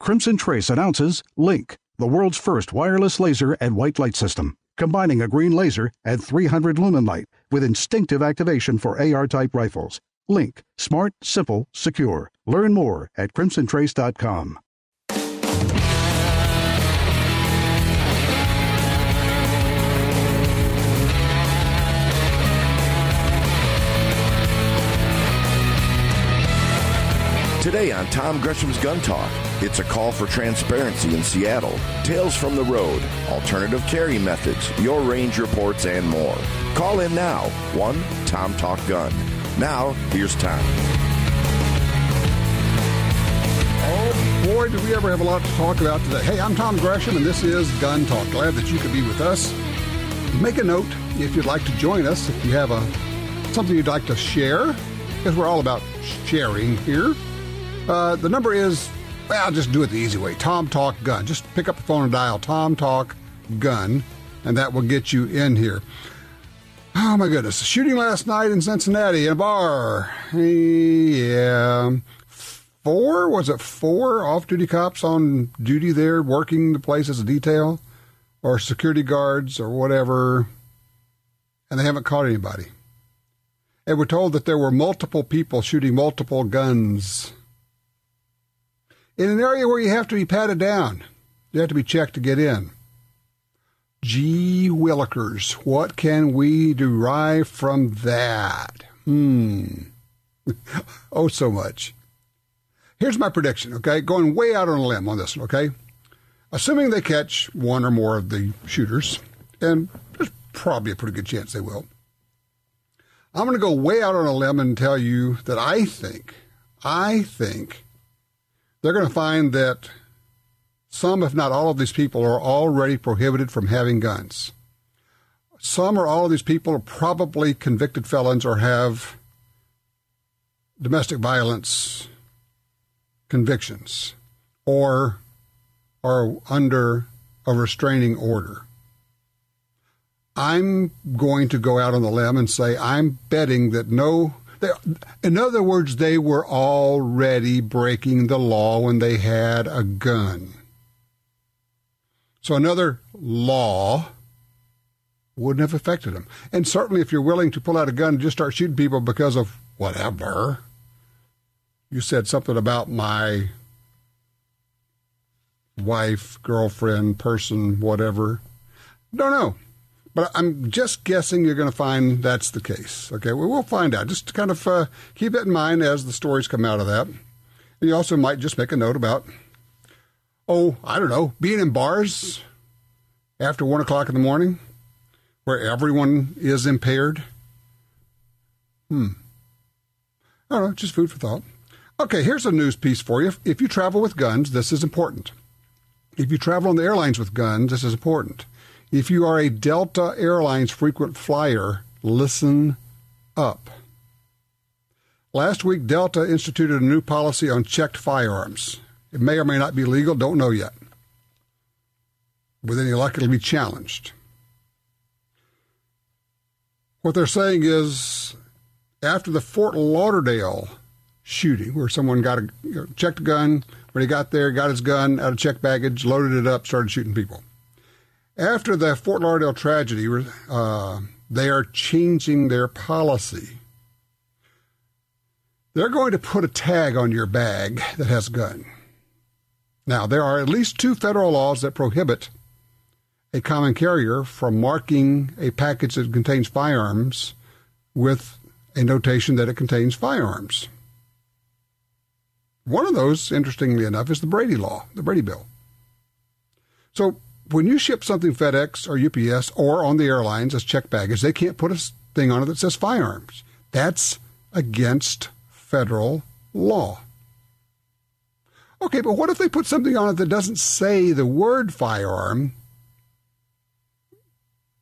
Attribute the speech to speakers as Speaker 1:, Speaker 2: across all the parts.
Speaker 1: Crimson Trace announces Link, the world's first wireless laser and white light system, combining a green laser and 300 lumen light with instinctive activation for AR-type rifles. Link, smart, simple, secure. Learn more at crimsontrace.com.
Speaker 2: Today on Tom Gresham's Gun Talk, it's a call for transparency in Seattle, tales from the road, alternative carry methods, your range reports, and more. Call in now, 1-TOM-TALK-GUN. Now, here's Tom.
Speaker 3: Oh, boy, do we ever have a lot to talk about today. Hey, I'm Tom Gresham, and this is Gun Talk. Glad that you could be with us. Make a note if you'd like to join us, if you have something you'd like to share, because we're all about sharing here. The number is, well, just do it the easy way, Tom Talk Gun. Just pick up the phone and dial Tom Talk Gun, and that will get you in here. Oh, my goodness. Shooting last night in Cincinnati in a bar. Yeah. Was it four off-duty cops on duty there working the place as a detail or security guards or whatever, and they haven't caught anybody. And we're told that there were multiple people shooting multiple guns in an area where you have to be patted down. You have to be checked to get in. Gee willikers, what can we derive from that? Oh, so much. Here's my prediction, okay? Going way out on a limb on this one, okay? Assuming they catch one or more of the shooters, and there's probably a pretty good chance they will, I'm going to go way out on a limb and tell you that I think they're going to find that some, if not all of these people are already prohibited from having guns. Some or all of these people are probably convicted felons or have domestic violence convictions or are under a restraining order. I'm going to go out on the limb and say I'm betting that in other words, they were already breaking the law when they had a gun. So another law wouldn't have affected them. And certainly if you're willing to pull out a gun and just start shooting people because of whatever, you said something about my wife, girlfriend, person, whatever. Don't know. But I'm just guessing you're going to find that's the case. Okay, well, we'll find out. Just kind of keep it in mind as the stories come out of that. And you also might just make a note about, I don't know, being in bars after 1 o'clock in the morning where everyone is impaired. I don't know, just food for thought. Okay, here's a news piece for you. If you travel with guns, this is important. If you travel on the airlines with guns, this is important. If you are a Delta Airlines frequent flyer, listen up. Last week, Delta instituted a new policy on checked firearms. It may or may not be legal, don't know yet. With any luck, it'll be challenged. What they're saying is, after the Fort Lauderdale shooting, where someone checked a gun, when he got there, got his gun out of checked baggage, loaded it up, started shooting people. After the Fort Lauderdale tragedy, they are changing their policy. They're going to put a tag on your bag that has a gun. Now, there are at least 2 federal laws that prohibit a common carrier from marking a package that contains firearms with a notation that it contains firearms. One of those, interestingly enough, is the Brady Law, the Brady Bill. So when you ship something FedEx or UPS or on the airlines as checked baggage, they can't put a thing on it that says firearms. That's against federal law. Okay, but what if they put something on it that doesn't say the word firearm,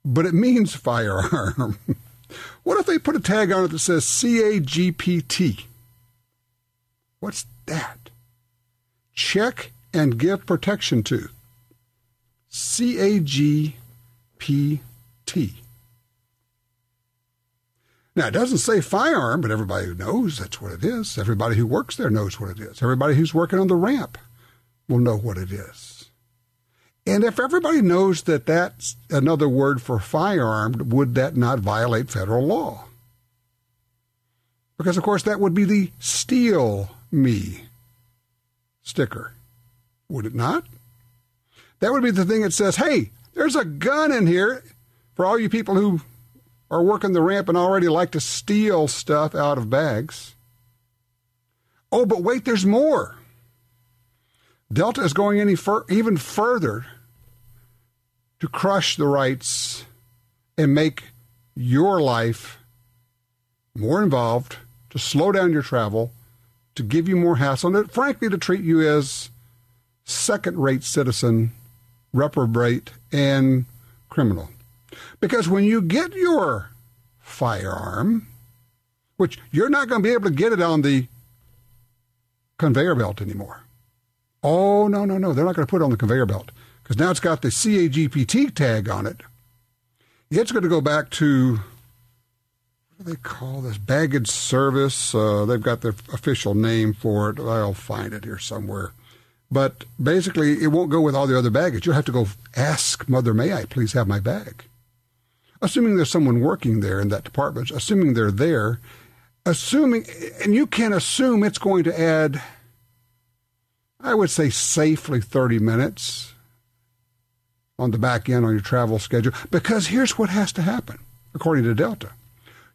Speaker 3: but it means firearm? What if they put a tag on it that says CAGPT? What's that? Check and give protection to. CAGPT. Now, it doesn't say firearm, but everybody knows that's what it is. Everybody who works there knows what it is. Everybody who's working on the ramp will know what it is. And if everybody knows that that's another word for firearm, would that not violate federal law? Because, of course, that would be the steal me sticker, would it not? That would be the thing that says, hey, there's a gun in here for all you people who are working the ramp and already like to steal stuff out of bags. Oh, but wait, there's more. Delta is going even further to crush the rights and make your life more involved, to slow down your travel, to give you more hassle, and frankly, to treat you as second-rate citizen, reprobate, and criminal. Because when you get your firearm, which you're not going to be able to get it on the conveyor belt anymore. Oh, no. They're not going to put it on the conveyor belt because now it's got the CAGPT tag on it. It's going to go back to, what do they call this? Baggage service. They've got their official name for it. I'll find it here somewhere. But basically, it won't go with all the other baggage. You'll have to go ask Mother, may I please have my bag? Assuming there's someone working there in that department, assuming they're there, and you can assume it's going to add, I would say safely 30 minutes on the back end on your travel schedule. Because here's what has to happen, according to Delta.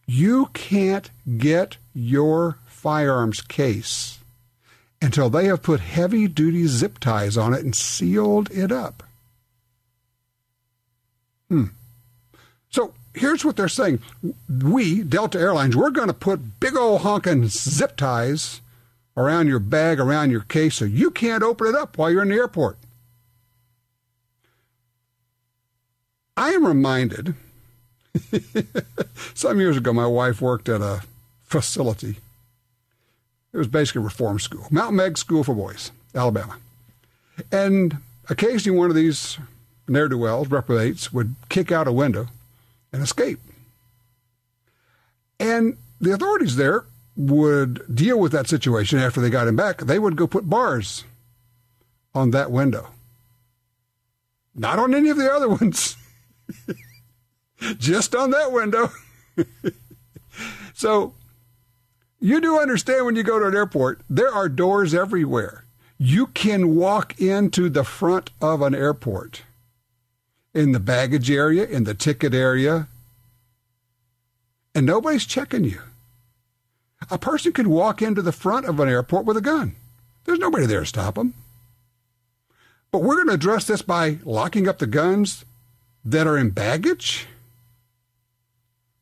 Speaker 3: You can't get your firearms case until they have put heavy-duty zip ties on it and sealed it up. So here's what they're saying. We, Delta Airlines, we're going to put big old honking zip ties around your bag, around your case, so you can't open it up while you're in the airport. I am reminded, some years ago, my wife worked at a facility. It was basically a reform school, Mount Meg School for Boys, Alabama. And occasionally one of these ne'er-do-wells, reprobates, would kick out a window and escape. And the authorities there would deal with that situation after they got him back. They would go put bars on that window. Not on any of the other ones. Just on that window. So you do understand when you go to an airport, there are doors everywhere. You can walk into the front of an airport, in the baggage area, in the ticket area, and nobody's checking you. A person could walk into the front of an airport with a gun. There's nobody there to stop them. But we're going to address this by locking up the guns that are in baggage,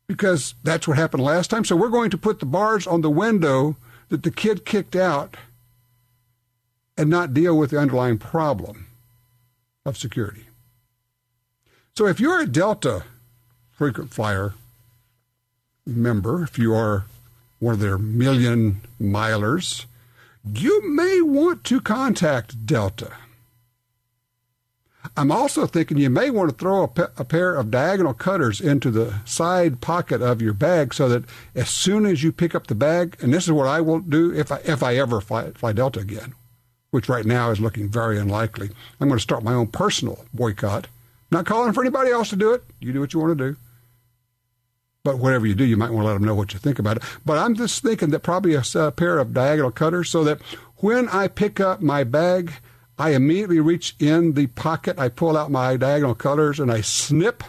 Speaker 3: because that's what happened last time. So we're going to put the bars on the window that the kid kicked out and not deal with the underlying problem of security. So if you're a Delta frequent flyer member, if you are one of their million milers, you may want to contact Delta. I'm also thinking you may want to throw a pair of diagonal cutters into the side pocket of your bag so that as soon as you pick up the bag, and this is what I will do if I ever fly Delta again, which right now is looking very unlikely. I'm going to start my own personal boycott. Not calling for anybody else to do it. You do what you want to do. But whatever you do, you might want to let them know what you think about it. But I'm just thinking that probably a pair of diagonal cutters so that when I pick up my bag, I immediately reach in the pocket, I pull out my diagonal cutters, and I snip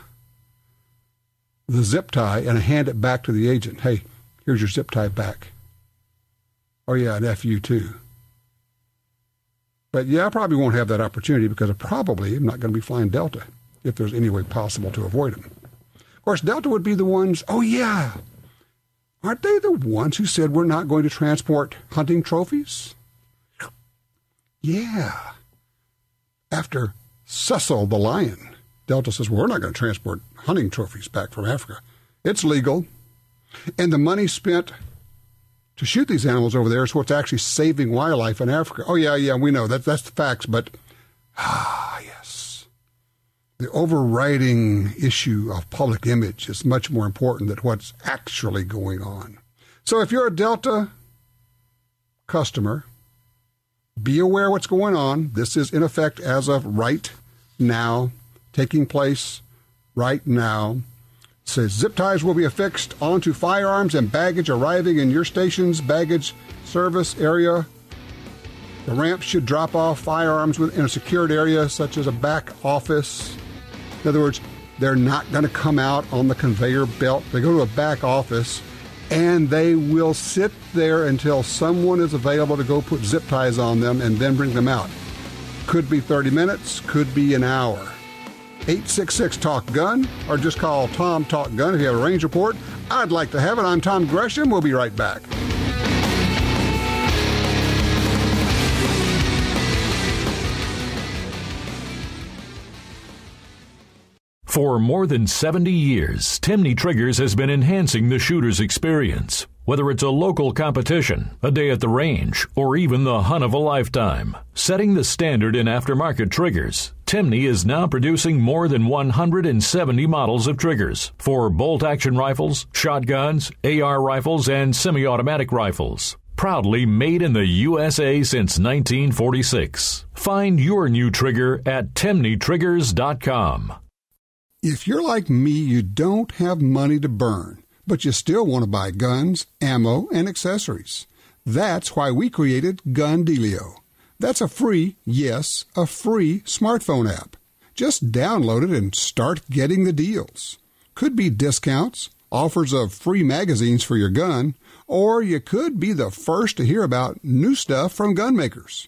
Speaker 3: the zip tie and I hand it back to the agent. Hey, here's your zip tie back. Oh, yeah, and F you too. But, yeah, I probably won't have that opportunity because I probably am not going to be flying Delta if there's any way possible to avoid them. Of course, Delta would be the ones, oh, yeah, aren't they the ones who said we're not going to transport hunting trophies? Yeah. After Cecil the lion, Delta says, well, we're not going to transport hunting trophies back from Africa. It's legal. And the money spent to shoot these animals over there is what's actually saving wildlife in Africa. Oh, yeah, we know. That's the facts. But, yes, the overriding issue of public image is much more important than what's actually going on. So if you're a Delta customer, Be aware what's going on. This is in effect as of right now, taking place right now. It says zip ties will be affixed onto firearms and baggage arriving in your station's baggage service area. The ramp should drop off firearms within a secured area, such as a back office. In other words, they're not going to come out on the conveyor belt. They go to a back office, and they will sit there until someone is available to go put zip ties on them and then bring them out. Could be 30 minutes, could be an hour. 866-TALK-GUN, or just call Tom Talk Gun if you have a range report. I'd like to have it. I'm Tom Gresham. We'll be right back.
Speaker 4: For more than 70 years, Timney Triggers has been enhancing the shooter's experience. Whether it's a local competition, a day at the range, or even the hunt of a lifetime, setting the standard in aftermarket triggers, Timney is now producing more than 170 models of triggers for bolt-action rifles, shotguns, AR rifles, and semi-automatic rifles. Proudly made in the USA since 1946. Find your new trigger at TimneyTriggers.com.
Speaker 3: If you're like me, you don't have money to burn, but you still want to buy guns, ammo, and accessories. That's why we created GunDealio. That's a free, yes, a free smartphone app. Just download it and start getting the deals. Could be discounts, offers of free magazines for your gun, or you could be the first to hear about new stuff from gun makers.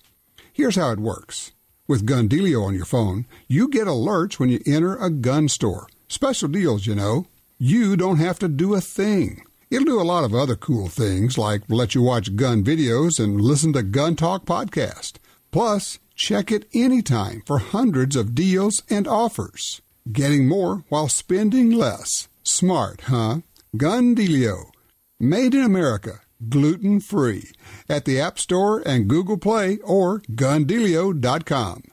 Speaker 3: Here's how it works. With GunDealio on your phone, you get alerts when you enter a gun store. Special deals, you know. You don't have to do a thing. It'll do a lot of other cool things, like let you watch gun videos and listen to Gun Talk podcast. Plus, check it anytime for hundreds of deals and offers. Getting more while spending less. Smart, huh? GunDealio. Made in America. Gluten-free. At the App Store and Google Play or GunDealio.com.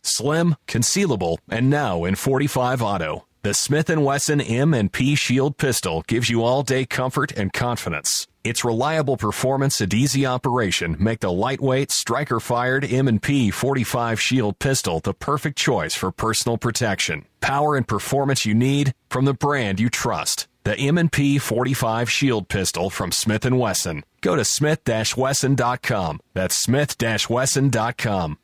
Speaker 5: Slim, concealable, and now in .45 Auto. The Smith & Wesson M&P Shield pistol gives you all-day comfort and confidence. Its reliable performance and easy operation make the lightweight, striker-fired M&P 45 Shield pistol the perfect choice for personal protection. Power and performance you need from the brand you trust. The M&P 45 Shield pistol from Smith & Wesson. Go to smith-wesson.com. That's smith-wesson.com.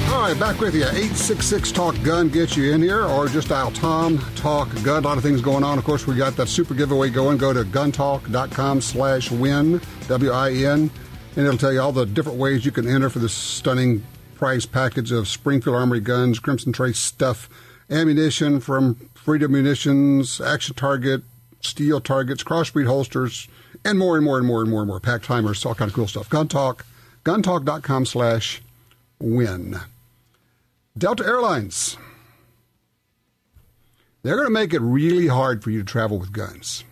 Speaker 3: All right, back with you. 866-TALK-GUN gets you in here, or just dial Tom Talk Gun. A lot of things going on. Of course, we got that super giveaway going. Go to guntalk.com/win, WIN, and it'll tell you all the different ways you can enter for this stunning prize package of Springfield Armory guns, Crimson Trace stuff, ammunition from Freedom Munitions, Action Target, steel targets, crossbreed holsters, and more and more and more and more and more. Pack timers, all kind of cool stuff. guntalk.com/win. Delta Airlines. They're going to make it really hard for you to travel with guns.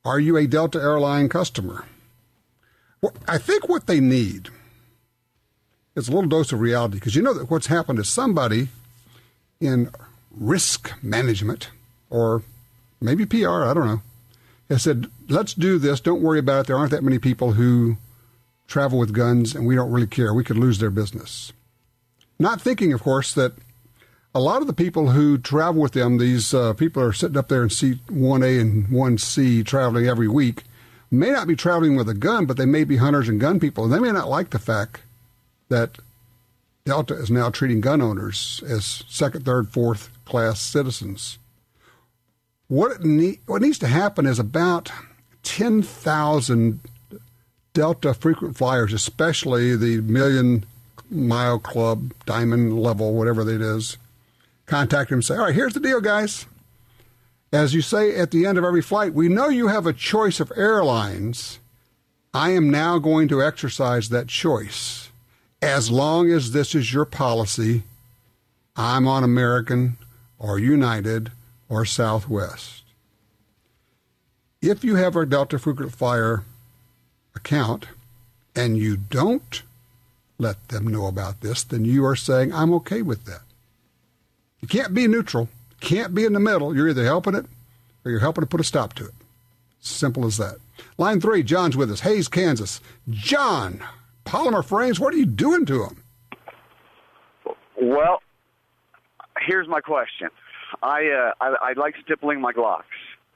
Speaker 3: Are you a Delta Airline customer? Well, I think what they need is a little dose of reality, because you know that what's happened is somebody in risk management, or maybe PR, I don't know, has said, let's do this, don't worry about it, there aren't that many people who travel with guns, and we don't really care, we could lose their business. Not thinking, of course, that a lot of the people who travel with them, these people are sitting up there in seat 1A and 1C traveling every week, may not be traveling with a gun, but they may be hunters and gun people, and they may not like the fact that Delta is now treating gun owners as second, third, fourth class citizens. What needs to happen is about 10,000 Delta frequent flyers, especially the Million Mile Club, Diamond level, whatever it is, contact them and say, all right, here's the deal, guys. As you say at the end of every flight, we know you have a choice of airlines. I am now going to exercise that choice. As long as this is your policy, I'm on American or United or Southwest. If you have a Delta frequent flyer account and you don't let them know about this, then you are saying, I'm okay with that. You can't be neutral. Can't be in the middle. You're either helping it or you're helping to put a stop to it. Simple as that. Line 3, John's with us. Hayes, Kansas. John, polymer frames, what are you doing to them?
Speaker 6: Well, here's my question. I like stippling my Glocks.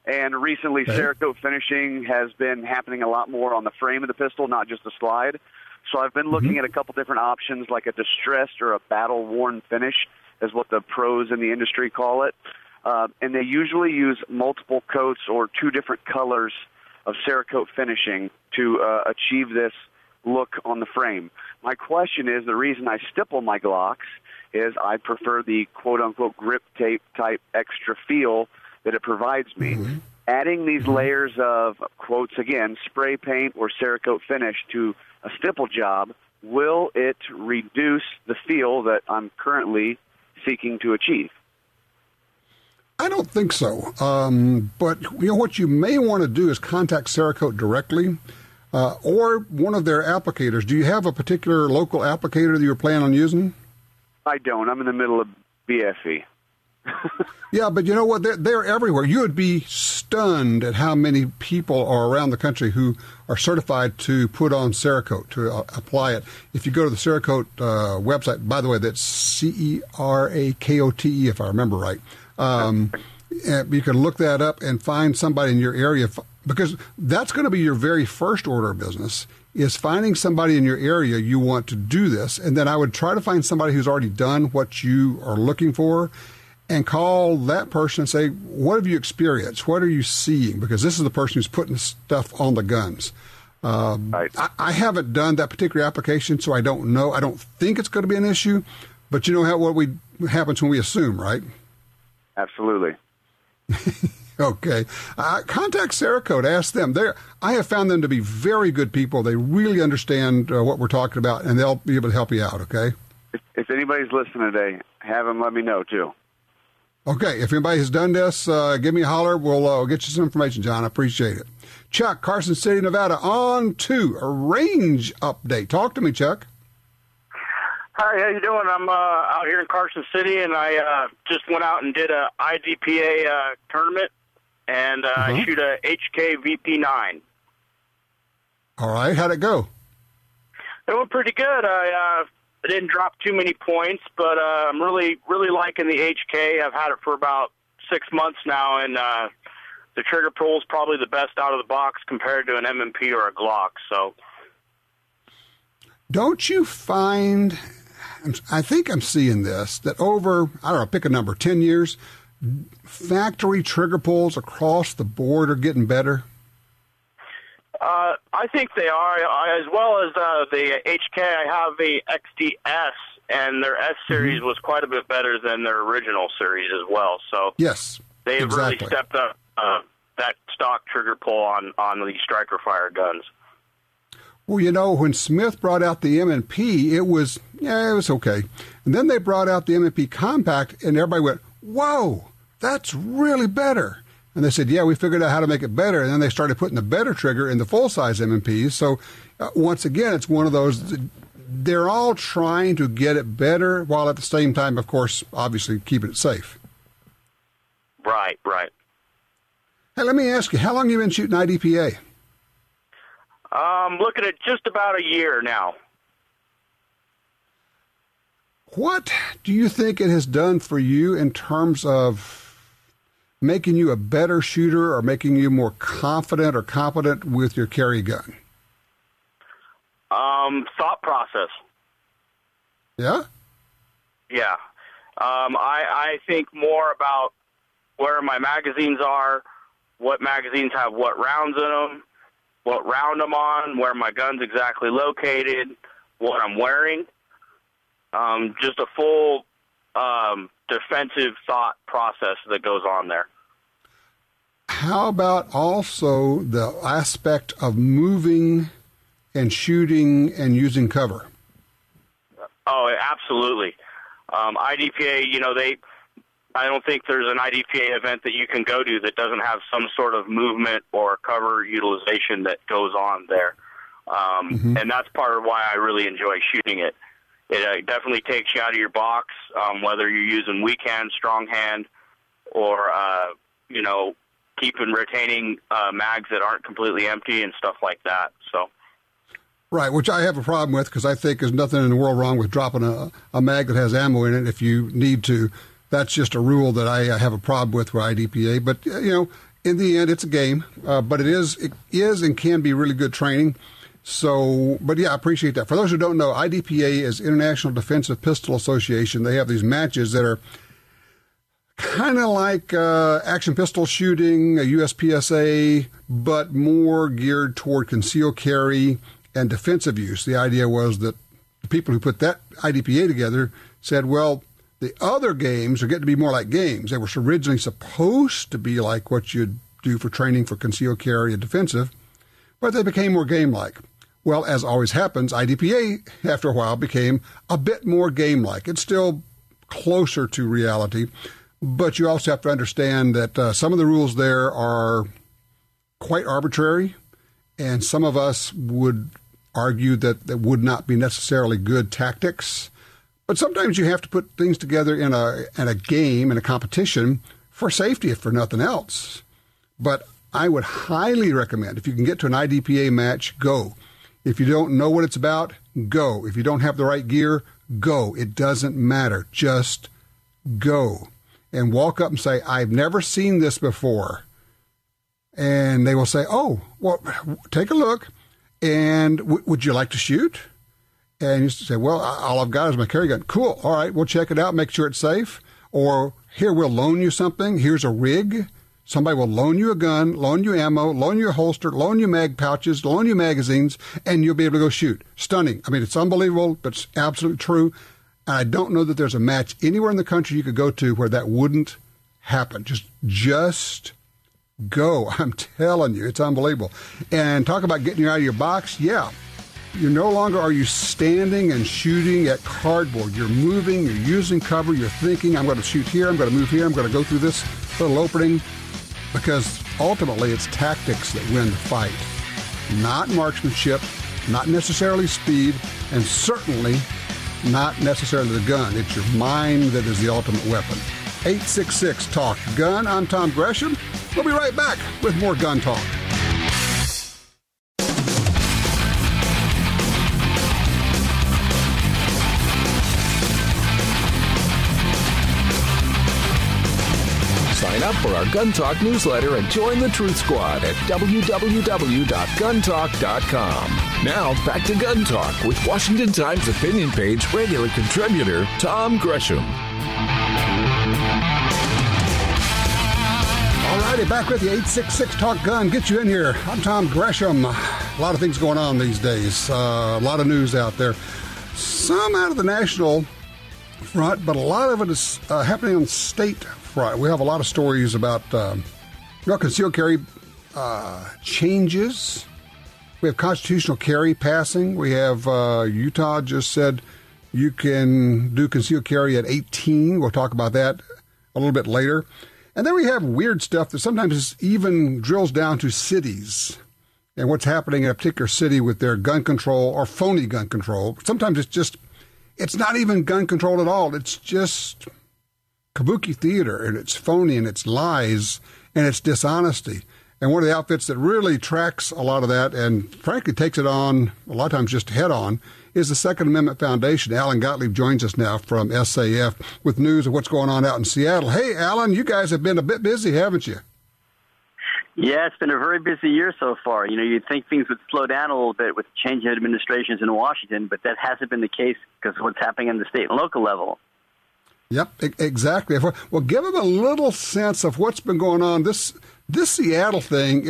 Speaker 6: And recently, Cerakote finishing has been happening a lot more on the frame of the pistol, not just the slide. So I've been looking at a couple different options, like a distressed or a battle-worn finish, is what the pros in the industry call it. And they usually use multiple coats or 2 different colors of Cerakote finishing to achieve this look on the frame. My question is, the reason I stipple my Glocks is I prefer the quote-unquote grip tape type extra feel that it provides me. Adding these layers of, quotes again, spray paint or Cerakote finish to a stipple job, will it reduce the feel that I'm currently seeking to achieve?
Speaker 3: I don't think so. But what you may want to do is contact Cerakote directly or one of their applicators. Do you have a particular local applicator that you're planning on using?
Speaker 6: I don't. I'm in the middle of BFE.
Speaker 3: Yeah, but you know what? They're everywhere. You would be stunned at how many people are around the country who are certified to put on Cerakote, to apply it. If you go to the Cerakote website, by the way, that's Cerakote, if I remember right. You can look that up and find somebody in your area, because that's going to be your very first order of business, is finding somebody in your area you want to do this. And then I would try to find somebody who's already done what you are looking for and call that person and say, what have you experienced? What are you seeing? Because this is the person who's putting stuff on the guns. I haven't done that particular application, so I don't know. I don't think it's going to be an issue, but you know what happens when we assume, right?
Speaker 6: Absolutely.
Speaker 3: Okay. Contact Cerakote. Ask them. I have found them to be very good people. They really understand what we're talking about, and they'll be able to help you out, okay?
Speaker 6: If anybody's listening today, have them let me know, too.
Speaker 3: Okay. If anybody has done this, give me a holler. We'll get you some information, John. I appreciate it. Chuck, Carson City, Nevada, on to a range update. Talk to me, Chuck.
Speaker 7: Hi, how you doing? I'm out here in Carson City, and I just went out and did a IDPA tournament, and I shoot a HK VP9.
Speaker 3: All right. How'd it go?
Speaker 7: It went pretty good. I didn't drop too many points, but I'm really liking the HK. I've had it for about 6 months now, and the trigger pull is probably the best out of the box compared to an M&P or a Glock. So,
Speaker 3: don't you find, I think I'm seeing this, that over, I don't know, pick a number, 10 years, factory trigger pulls across the board are getting better?
Speaker 7: I think they are, as well as the HK. I have the XDS, and their S series was quite a bit better than their original series as well. So
Speaker 3: yes,
Speaker 7: they've
Speaker 3: exactly.
Speaker 7: really stepped up that stock trigger pull on the striker fire guns.
Speaker 3: Well, you know, when Smith brought out the M&P, it was okay. And then they brought out the M&P Compact, and everybody went, whoa, that's really better. And they said, yeah, we figured out how to make it better. And then they started putting the better trigger in the full-size M&Ps. So, once again, it's one of those, they're all trying to get it better while at the same time, of course, obviously keeping it safe.
Speaker 7: Right.
Speaker 3: Hey, let me ask you, how long have you been shooting IDPA?
Speaker 7: Looking at just about a year now.
Speaker 3: What do you think it has done for you in terms of making you a better shooter or making you more confident or competent with your carry gun?
Speaker 7: Thought process.
Speaker 3: Yeah?
Speaker 7: Yeah. I think more about where my magazines are, what magazines have what rounds in them, what round I'm on, where my gun's exactly located, what I'm wearing. Just a full defensive thought process that goes on there.
Speaker 3: How about also the aspect of moving and shooting and using cover?
Speaker 7: Oh, absolutely. IDPA, I don't think there's an IDPA event that you can go to that doesn't have some sort of movement or cover utilization that goes on there. And that's part of why I really enjoy shooting it. It definitely takes you out of your box, whether you're using weak hand, strong hand, or, retaining mags that aren't completely empty and stuff like that. So.
Speaker 3: Right, which I have a problem with because I think there's nothing in the world wrong with dropping a mag that has ammo in it if you need to. That's just a rule that I have a problem with IDPA. But, in the end, it's a game. But it is and can be really good training. So, but yeah, I appreciate that. For those who don't know, IDPA is International Defensive Pistol Association. They have these matches that are kind of like action pistol shooting, a USPSA, but more geared toward concealed carry and defensive use. The idea was that the people who put that IDPA together said, well, the other games are getting to be more like games. They were originally supposed to be like what you'd do for training for concealed carry and defensive, but they became more game-like. Well, as always happens, IDPA, after a while, became a bit more game-like. It's still closer to reality, but you also have to understand that some of the rules there are quite arbitrary, and some of us would argue that would not be necessarily good tactics. But sometimes you have to put things together in a game, in a competition, for safety, if for nothing else. But I would highly recommend, if you can get to an IDPA match, go. If you don't know what it's about, go. If you don't have the right gear, go. It doesn't matter. Just go. And walk up and say, I've never seen this before. And they will say, oh, well, take a look. And would you like to shoot? And you say, well, all I've got is my carry gun. Cool. All right, we'll check it out, make sure it's safe. Or here, we'll loan you something. Here's a rig. Somebody will loan you a gun, loan you ammo, loan you a holster, loan you mag pouches, loan you magazines, and you'll be able to go shoot. Stunning. I mean, it's unbelievable, but it's absolutely true. And I don't know that there's a match anywhere in the country you could go to where that wouldn't happen. Just go. I'm telling you, it's unbelievable. And talk about getting you out of your box. Yeah. You no longer are you standing and shooting at cardboard. You're moving, you're using cover, you're thinking, I'm going to shoot here, I'm going to move here, I'm going to go through this little opening. Because ultimately it's tactics that win the fight. Not marksmanship, not necessarily speed, and certainly not necessarily the gun. It's your mind that is the ultimate weapon. 866-TALK-GUN. I'm Tom Gresham. We'll be right back with more Gun Talk.
Speaker 8: Sign up for our Gun Talk newsletter and join the Truth Squad at www.guntalk.com. Now, back to Gun Talk with Washington Times opinion page regular contributor Tom Gresham.
Speaker 3: All righty, back with you. 866-TALK-GUN. Get you in here. I'm Tom Gresham. A lot of things going on these days. A lot of news out there. Some out of the national front, but a lot of it is happening on state front. We have a lot of stories about concealed carry changes. We have constitutional carry passing. We have Utah just said you can do concealed carry at 18. We'll talk about that a little bit later. And then we have weird stuff that sometimes even drills down to cities and what's happening in a particular city with their gun control or phony gun control. Sometimes it's not even gun control at all. It's just kabuki theater, and it's phony, and it's lies, and it's dishonesty. And one of the outfits that really tracks a lot of that and frankly takes it on a lot of times just head on is the Second Amendment Foundation. Alan Gottlieb joins us now from SAF with news of what's going on out in Seattle. Hey, Alan, you guys have been a bit busy, haven't you?
Speaker 9: Yeah, it's been a very busy year so far. You'd think things would slow down a little bit with changing administrations in Washington, but that hasn't been the case because of what's happening on the state and local level.
Speaker 3: Yep, exactly. Well, give them a little sense of what's been going on. This Seattle thing,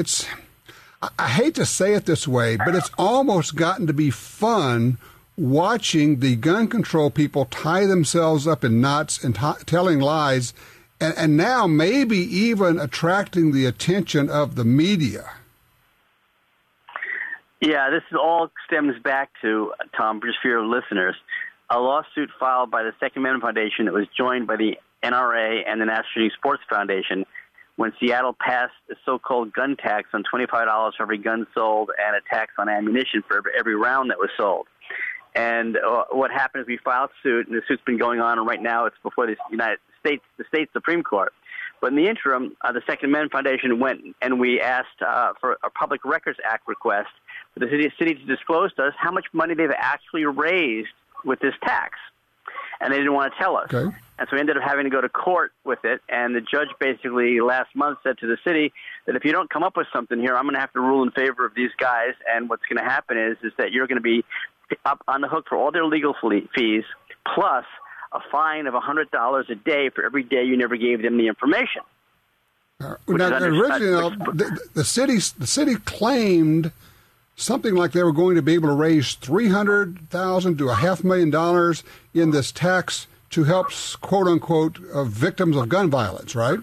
Speaker 3: I hate to say it this way, but it's almost gotten to be fun watching the gun control people tie themselves up in knots and telling lies, and now maybe even attracting the attention of the media.
Speaker 9: Yeah, this all stems back to, Tom, just for your listeners, a lawsuit filed by the Second Amendment Foundation that was joined by the NRA and the National Shooting Sports Foundation when Seattle passed a so-called gun tax on $25 for every gun sold and a tax on ammunition for every round that was sold. And what happened is we filed suit, and the suit's been going on, and right now it's before the state Supreme Court. But in the interim, the Second Amendment Foundation went and we asked for a Public Records Act request for the city to disclose to us how much money they've actually raised with this tax. And they didn't want to tell us.
Speaker 3: Okay.
Speaker 9: And so we ended up having to go to court with it. And the judge basically last month said to the city that if you don't come up with something here, I'm going to have to rule in favor of these guys. And what's going to happen is that you're going to be up on the hook for all their legal fees, plus a fine of $100 a day for every day you never gave them the information.
Speaker 3: Originally, the city claimed something like they were going to be able to raise $300,000 to $500,000 in this tax to help, quote unquote, victims of gun violence, right?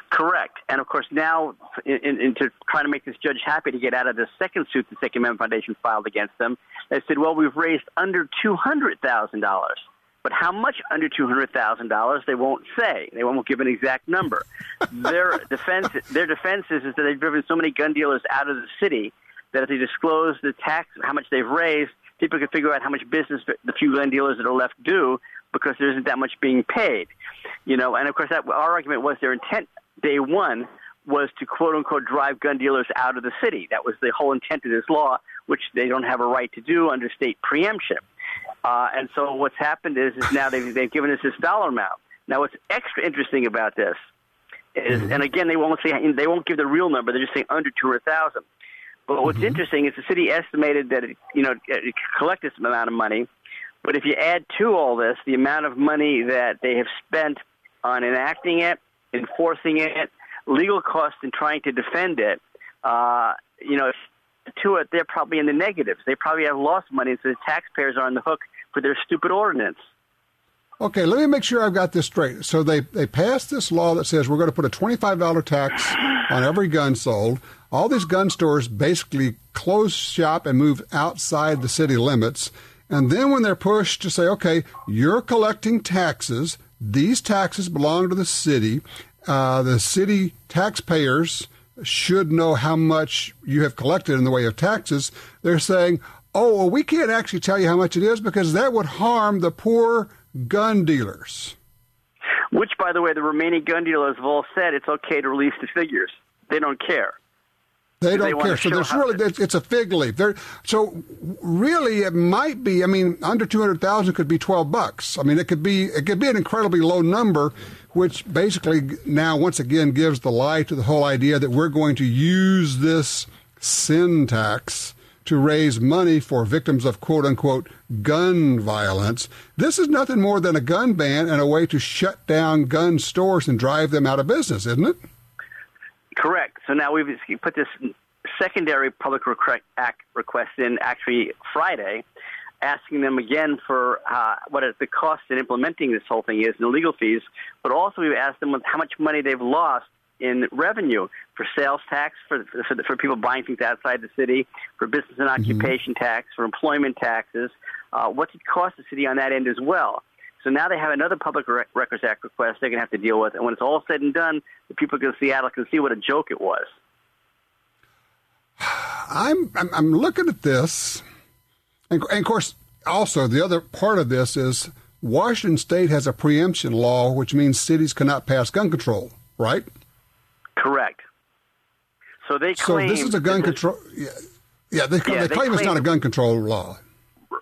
Speaker 9: Correct. And of course, now, to try to make this judge happy to get out of the second suit the Second Amendment Foundation filed against them, they said, well, we've raised under $200,000. But how much under $200,000, they won't say. They won't give an exact number. Their defense is that they've driven so many gun dealers out of the city that if they disclose the tax, how much they've raised, people can figure out how much business the few gun dealers that are left do because there isn't that much being paid. And of course, our argument was their intent day one was to, quote unquote, drive gun dealers out of the city. That was the whole intent of this law, which they don't have a right to do under state preemption. And so what's happened is now they've given us this dollar amount. Now, what's extra interesting about this is, and again, they won't give the real number. They're just saying under $200,000. But what's interesting is the city estimated that it collect this amount of money. But if you add to all this the amount of money that they have spent on enacting it, enforcing it, legal costs in trying to defend it, to it, they're probably in the negatives. They probably have lost money, so the taxpayers are on the hook for their stupid ordinance.
Speaker 3: Okay, let me make sure I've got this straight. So they passed this law that says we're going to put a $25 tax on every gun sold. All these gun stores basically close shop and move outside the city limits. And then when they're pushed to say, okay, you're collecting taxes, these taxes belong to the city taxpayers should know how much you have collected in the way of taxes, they're saying, oh, well, we can't actually tell you how much it is because that would harm the poor gun dealers.
Speaker 9: Which, by the way, the remaining gun dealers have all said it's okay to release the figures. They don't care.
Speaker 3: They don't care. So it's a fig leaf. So really, it might be. I mean, under $200,000 could be $12. I mean, it could be an incredibly low number, which basically now once again gives the lie to the whole idea that we're going to use this sin tax to raise money for victims of quote unquote gun violence. This is nothing more than a gun ban and a way to shut down gun stores and drive them out of business, isn't it?
Speaker 9: Correct. So now we've put this secondary public act request in actually Friday, asking them again for what the cost in implementing this whole thing is and the legal fees, but also we've asked them how much money they've lost in revenue for sales tax, for people buying things outside the city, for business and occupation tax, for employment taxes. What's it cost the city on that end as well? So now they have another Public Records Act request they're going to have to deal with. And when it's all said and done, the people in Seattle can see what a joke it was.
Speaker 3: I'm looking at this. And of course, also, the other part of this is Washington State has a preemption law, which means cities cannot pass gun control, right?
Speaker 9: Correct. So they claim...
Speaker 3: So this is a gun control... They claim it's not a gun control law.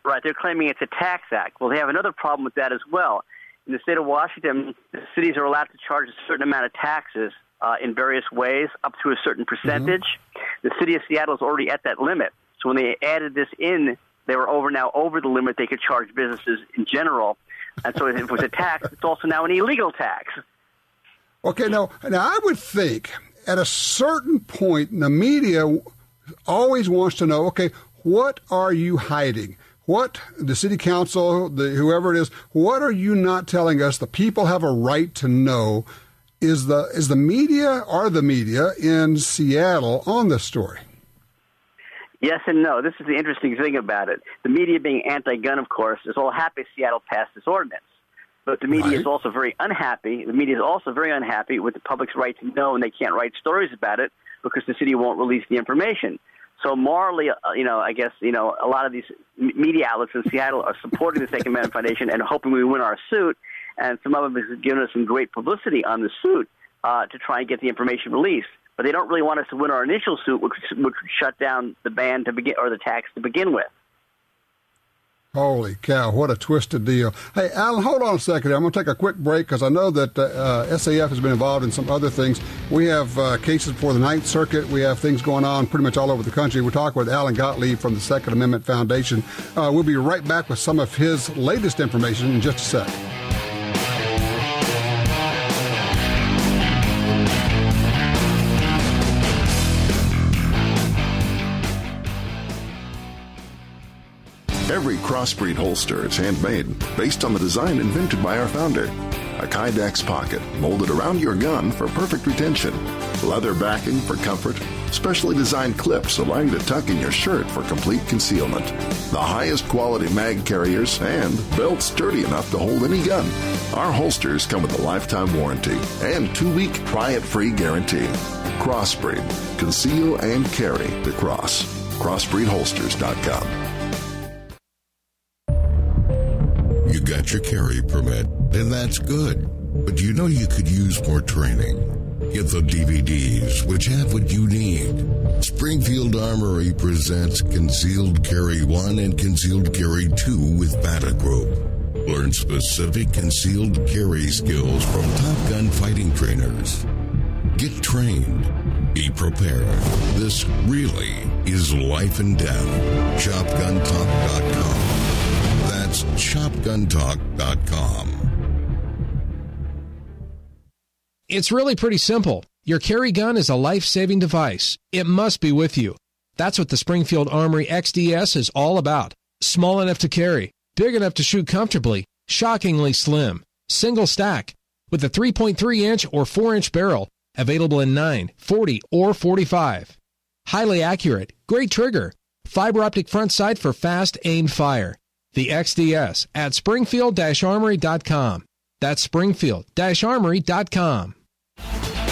Speaker 9: Right, they're claiming it's a tax act. Well, they have another problem with that as well. In the state of Washington, the cities are allowed to charge a certain amount of taxes in various ways, up to a certain percentage. The city of Seattle is already at that limit. So when they added this in, they were over the limit they could charge businesses in general. And so if it was a tax, it's also now an illegal tax.
Speaker 3: Okay, now I would think at a certain point, the media always wants to know, okay, what are you hiding? What, the city council, whoever it is, what are you not telling us? The people have a right to know. Is the media in Seattle on this story?
Speaker 9: Yes and no. This is the interesting thing about it. The media being anti-gun, of course, is all happy Seattle passed this ordinance. But the media is also very unhappy. The media is also very unhappy with the public's right to know, and they can't write stories about it because the city won't release the information. So morally, I guess, a lot of these media outlets in Seattle are supporting the Second Amendment Foundation and hoping we win our suit. And some of them have given us some great publicity on the suit to try and get the information released. But they don't really want us to win our initial suit, which would shut down the ban to begin, or the tax to begin with.
Speaker 3: Holy cow, what a twisted deal. Hey, Alan, hold on a second. I'm going to take a quick break because I know that SAF has been involved in some other things. We have cases before the Ninth Circuit. We have things going on pretty much all over the country. We're talking with Alan Gottlieb from the Second Amendment Foundation. We'll be right back with some of his latest information in just a sec.
Speaker 10: Every crossbreed holster is handmade based on the design invented by our founder. A Kydex pocket molded around your gun for perfect retention. Leather backing for comfort. Specially designed clips allow you to tuck in your shirt for complete concealment. The highest quality mag carriers and belts sturdy enough to hold any gun. Our holsters come with a lifetime warranty and 2-week try-it-free guarantee. Crossbreed. Conceal and carry the cross. Crossbreedholsters.com.
Speaker 11: You got your carry permit, and that's good. But you know you could use more training. Get the DVDs, which have what you need. Springfield Armory presents Concealed Carry 1 and Concealed Carry 2 with Bata Group. Learn specific concealed carry skills from Top Gun fighting trainers. Get trained. Be prepared. This really is life and death. ShopGunTalk.com. That's ShopGunTalk.com.
Speaker 12: It's really pretty simple. Your carry gun is a life-saving device. It must be with you. That's what the Springfield Armory XDS is all about. Small enough to carry, big enough to shoot comfortably, shockingly slim, single stack, with a 3.3-inch or 4-inch barrel, available in 9, 40, or 45. Highly accurate, great trigger, fiber optic front sight for fast aimed fire. The XDS at Springfield-Armory.com. That's Springfield-Armory.com.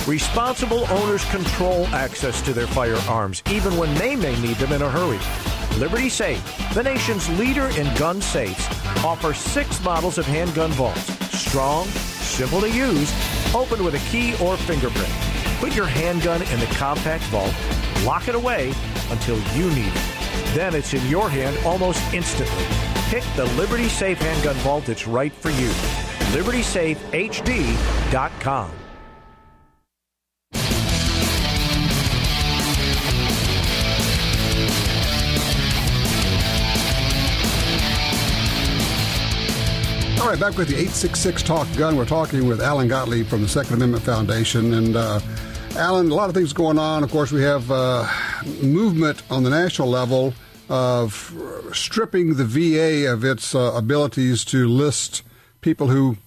Speaker 13: Responsible owners control access to their firearms, even when they may need them in a hurry. Liberty Safe, the nation's leader in gun safes, offers 6 models of handgun vaults. Strong, simple to use, open with a key or fingerprint. Put your handgun in the compact vault, lock it away until you need it. Then it's in your hand almost instantly. Pick the Liberty Safe handgun vault that's right for you. LibertySafeHD.com.
Speaker 3: All right, back with the 866 Talk Gun. We're talking with Alan Gottlieb from the Second Amendment Foundation. And Alan, a lot of things going on. Of course, we have movement on the national level of stripping the VA of its abilities to list people who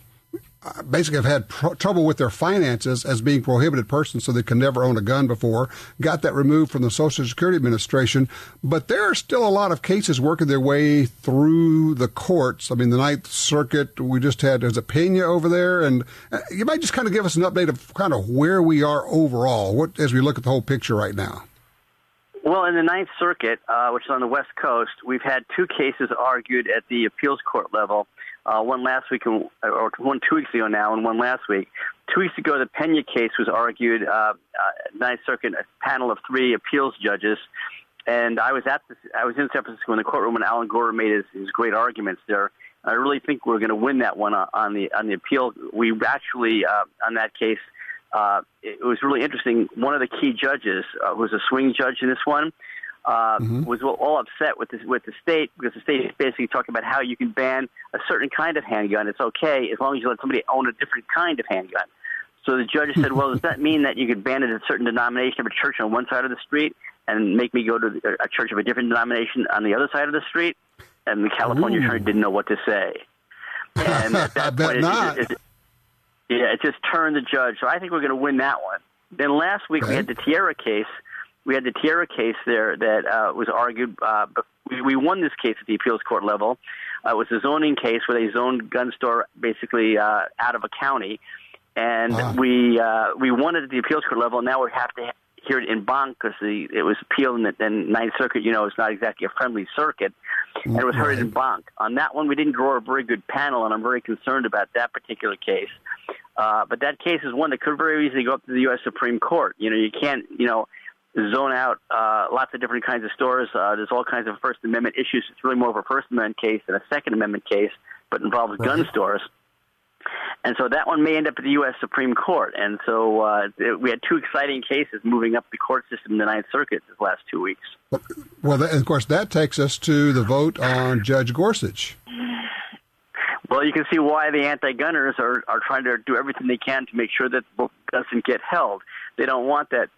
Speaker 3: basically have had trouble with their finances as being prohibited persons, so they can never own a gun before. Got that removed from the Social Security Administration. But there are still a lot of cases working their way through the courts. I mean, the Ninth Circuit, we just had, there's a Pena over there. And you might just kind of give us an update of kind of where we are overall, as we look at the whole picture right now.
Speaker 9: Well, in the Ninth Circuit, which is on the West Coast, we've had 2 cases argued at the appeals court level. One last week, or one 2 weeks ago now, and one last week. 2 weeks ago, the Pena case was argued. Ninth Circuit, a panel of 3 appeals judges, and I was in San Francisco in the courtroom when Alan Gore made his great arguments there. I really think we're going to win that one on the appeal. We actually on that case. It was really interesting. One of the key judges was a swing judge in this one. Was all upset with the state, because the state is basically talking about how you can ban a certain kind of handgun. It's okay as long as you let somebody own a different kind of handgun. So the judge said, well, does that mean that you could ban it at a certain denomination of a church on one side of the street and make me go to a church of a different denomination on the other side of the street? And the California attorney didn't know what to say. And at that point, it just turned the judge. So I think we're going to win that one. Then last week we had the Tierra case. We had the Tierra case there that was argued. But we won this case at the appeals court level. It was a zoning case where they zoned gun store basically out of a county, and we won it at the appeals court level. Now we have to hear it en banc because it was appealed, and then Ninth Circuit, is not exactly a friendly circuit, and it was heard en banc. On that one, we didn't draw a very good panel, and I'm very concerned about that particular case. But that case is one that could very easily go up to the U.S. Supreme Court. You can't, zone out lots of different kinds of stores. There's all kinds of First Amendment issues. It's really more of a First Amendment case than a Second Amendment case, but involves gun stores. And so that one may end up at the U.S. Supreme Court. And so we had two exciting cases moving up the court system in the Ninth Circuit this last 2 weeks.
Speaker 3: Well, of course, that takes us to the vote on Judge Gorsuch.
Speaker 9: Well, you can see why the anti-gunners are trying to do everything they can to make sure that vote doesn't get held. They don't want that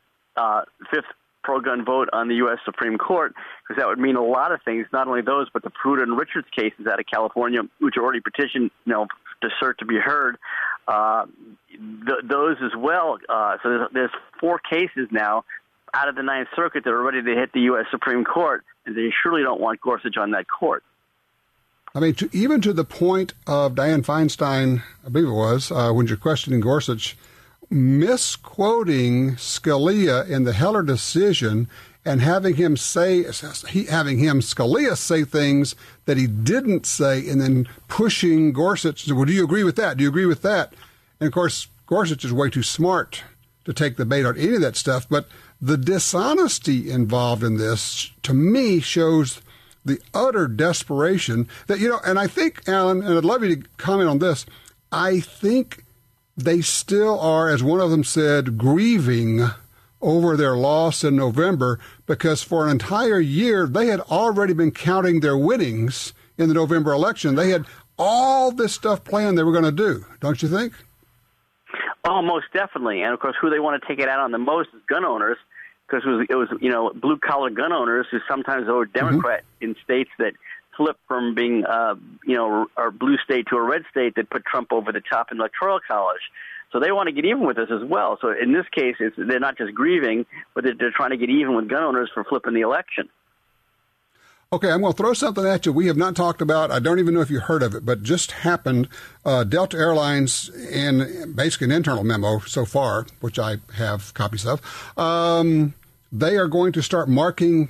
Speaker 9: fifth pro-gun vote on the U.S. Supreme Court, because that would mean a lot of things, not only those, but the Pruitt and Richards cases out of California, which are already petitioned, to cert to be heard, those as well. So there's four cases now out of the Ninth Circuit that are ready to hit the U.S. Supreme Court, and they surely don't want Gorsuch on that court.
Speaker 3: I mean, even to the point of Dianne Feinstein, I believe it was, when you're questioning Gorsuch, misquoting Scalia in the Heller decision and having Scalia say things that he didn't say, and then pushing Gorsuch. Well, do you agree with that? Do you agree with that? And of course, Gorsuch is way too smart to take the bait on any of that stuff. But the dishonesty involved in this, to me, shows the utter desperation that, and I think, Alan, and I'd love you to comment on this, I think they still are, as one of them said, grieving over their loss in November, because for an entire year they had already been counting their winnings in the November election. They had all this stuff planned they were going to do, don't you think?
Speaker 9: Oh, most definitely. And of course, who they want to take it out on the most is gun owners, because it was blue collar gun owners who sometimes are Democrat in states that flip from being a blue state to a red state that put Trump over the top in the Electoral College. So they want to get even with us as well. So in this case, they're not just grieving, but they're trying to get even with gun owners for flipping the election.
Speaker 3: Okay, I'm going to throw something at you we have not talked about. I don't even know if you heard of it, but just happened. Delta Airlines, in basically an internal memo so far, which I have copies of, they are going to start marking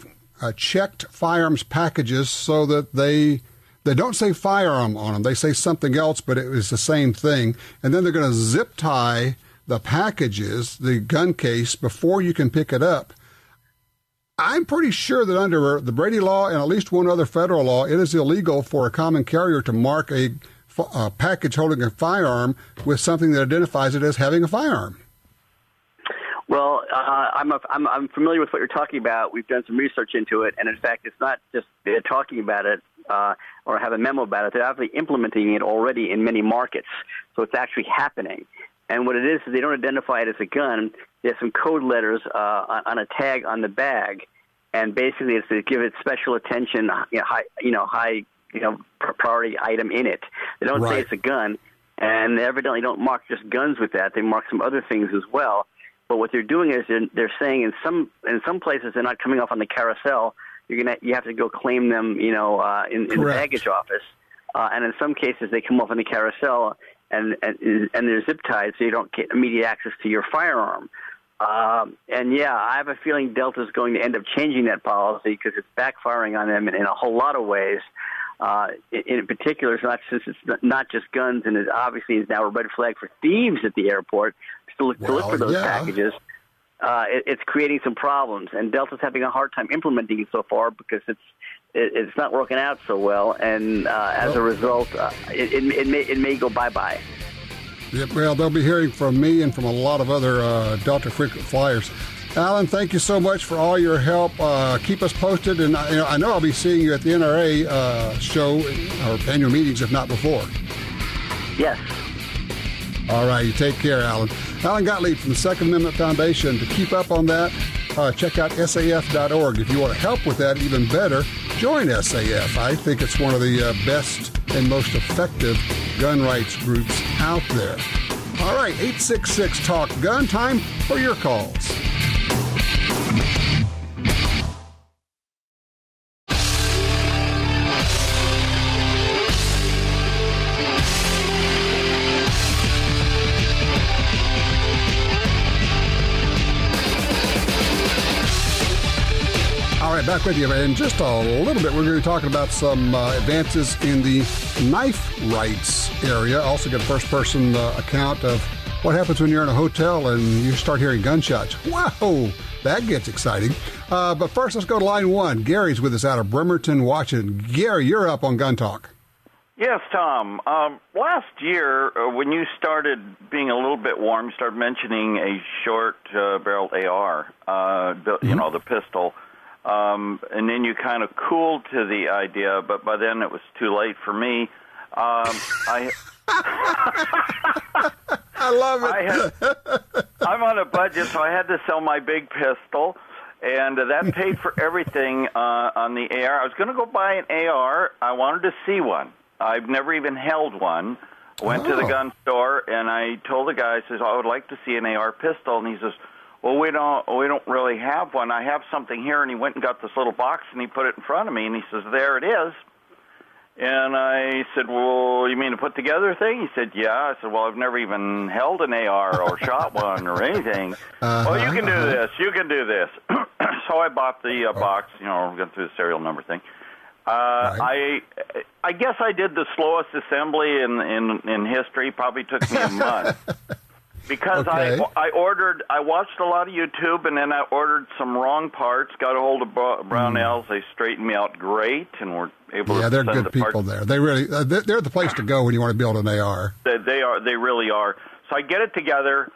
Speaker 3: checked firearms packages so that they don't say firearm on them. They say something else, but it was the same thing. And then they're going to zip tie the packages, the gun case, before you can pick it up. I'm pretty sure that under the Brady law and at least one other federal law, it is illegal for a common carrier to mark a package holding a firearm with something that identifies it as having a firearm. Well,
Speaker 9: I'm familiar with what you're talking about. We've done some research into it, and in fact, it's not just they're talking about it or have a memo about it. They're actually implementing it already in many markets, so it's actually happening. And what it is they don't identify it as a gun. There's some code letters on a tag on the bag, and basically it's to give it special attention, high priority item in it. They don't say it's a gun, and they evidently don't mark just guns with that. They mark some other things as well. But what they're doing is they're saying in some places they're not coming off on the carousel. You have to go claim them, in the baggage office, and in some cases they come off on the carousel and they're zip tied, so you don't get immediate access to your firearm. And I have a feeling Delta's going to end up changing that policy because it's backfiring on them in a whole lot of ways. In particular, it's not just guns, and it obviously is now a red flag for thieves at the airport to look for those packages. It's creating some problems, and Delta's having a hard time implementing it so far because it's not working out so well, and as a result, it may go bye-bye.
Speaker 3: Yeah, well, they'll be hearing from me and from a lot of other Delta frequent flyers. Alan, thank you so much for all your help. Keep us posted, and I know I'll be seeing you at the NRA show or annual meetings, if not before.
Speaker 9: Yes.
Speaker 3: All right, you take care, Alan. Alan Gottlieb from the Second Amendment Foundation. To keep up on that, check out SAF.org. If you want to help with that even better, join SAF. I think it's one of the best and most effective gun rights groups out there. All right, 866-TALK-GUN, time for your calls. right, back with you. In just a little bit, we're going to be talking about some advances in the knife rights area. Also get a first-person account of what happens when you're in a hotel and you start hearing gunshots. Wow, that gets exciting. But first, let's go to line one. Gary's with us out of Bremerton, Washington. Gary, you're up on Gun Talk.
Speaker 14: Yes, Tom. Last year, when you started being a little bit warm, you started mentioning a short-barreled AR, the pistol. And then you kind of cooled to the idea, but by then it was too late for me. I
Speaker 3: love it.
Speaker 14: I'm on a budget, so I had to sell my big pistol, and that paid for everything on the AR. I was going to go buy an AR. I wanted to see one. I've never even held one. Went to the gun store, and I told the guy, I says, I would like to see an AR pistol, and he says, well, we don't really have one. I have something here, and he went and got this little box, and he put it in front of me, and he says, there it is. And I said, well, you mean a put-together thing? He said, yeah. I said, well, I've never even held an AR or shot one or anything. Well, you can do this. You can do this. So I bought the box, going through the serial number thing. Right. I guess I did the slowest assembly in history. Probably took me a month. Because I watched a lot of YouTube, and then I ordered some wrong parts, got a hold of Brownells. They straightened me out great, and were able to
Speaker 3: they're
Speaker 14: send
Speaker 3: good people there. They really, they're the place to go when you want to build an AR.
Speaker 14: They are. They really are. So I get it together.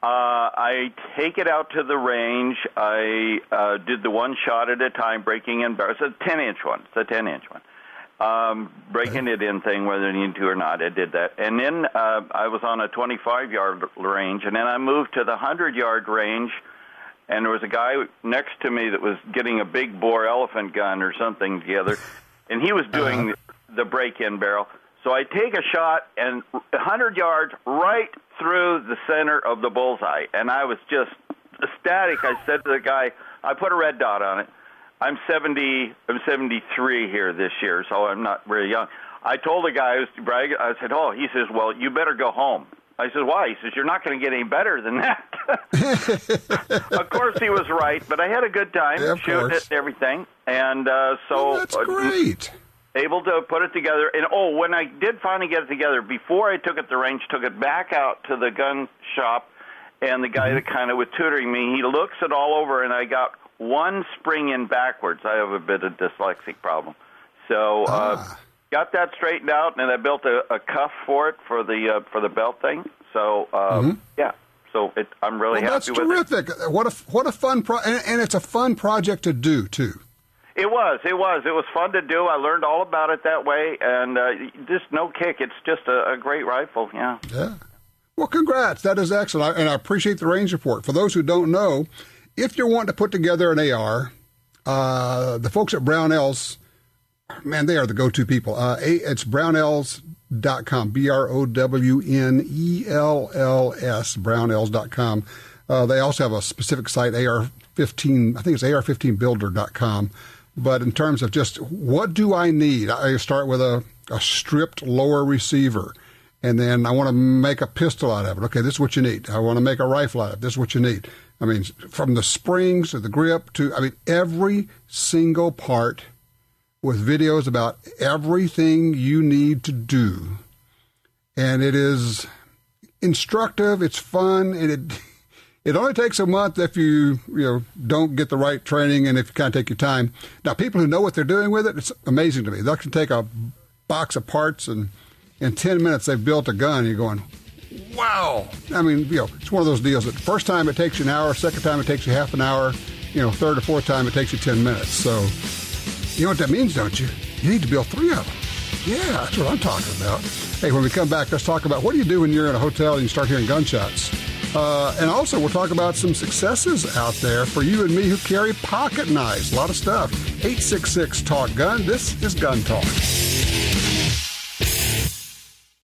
Speaker 14: I take it out to the range. I did the one shot at a time, breaking in barrels. It's a 10-inch one. It's a 10-inch one. Breaking it in thing, whether you need to or not, I did that. And then I was on a 25-yard range, and then I moved to the 100-yard range, and there was a guy next to me that was getting a big bore elephant gun or something together, and he was doing the break-in barrel. So I take a shot, and 100 yards right through the center of the bullseye, and I was just ecstatic. I said to the guy, I put a red dot on it. I'm 73 here this year, so I'm not very young. I told the guy, I said, he says, well, you better go home. I said, why? He says, you're not going to get any better than that. Of course, he was right, but I had a good time shooting it and everything. And
Speaker 3: that's great.
Speaker 14: Able to put it together. And, when I did finally get it together, before I took it to the range, took it back out to the gun shop, and the guy that kind of was tutoring me, he looks it all over, and I got one spring in backwards. I have a bit of dyslexic problem. So got that straightened out, and I built a cuff for it for the belt thing. So, So I'm really happy with it.
Speaker 3: That's terrific. What a fun and it's a fun project to do, too.
Speaker 14: It was. It was fun to do. I learned all about it that way, and just no kick. It's just a great rifle, yeah.
Speaker 3: Yeah. Well, congrats. That is excellent, and I appreciate the range report. For those who don't know, if you're wanting to put together an AR, the folks at Brownells, man, they are the go-to people. It's brownells.com, BROWNELLS, brownells.com. They also have a specific site, AR-15, I think it's AR-15builder.com. But in terms of just what do I need, I start with a stripped lower receiver. And then I want to make a pistol out of it. Okay, this is what you need. I want to make a rifle out of it. This is what you need. I mean, from the springs to the grip to, every single part with videos about everything you need to do. And it is instructive, it's fun, and it only takes a month if you don't get the right training and if you kind of take your time. Now, people who know what they're doing with it, it's amazing to me. They can take a box of parts and in 10 minutes they've built a gun, and you're going, wow. I mean, it's one of those deals that the first time it takes you an hour, second time it takes you half an hour, third or fourth time it takes you 10 minutes. So, you know what that means, don't you? You need to build 3 of them. Yeah, that's what I'm talking about. Hey, when we come back, let's talk about what do you do when you're in a hotel and you start hearing gunshots. And also, we'll talk about some successes out there for you and me who carry pocket knives. A lot of stuff. 866-TALK-GUN. This is Gun Talk.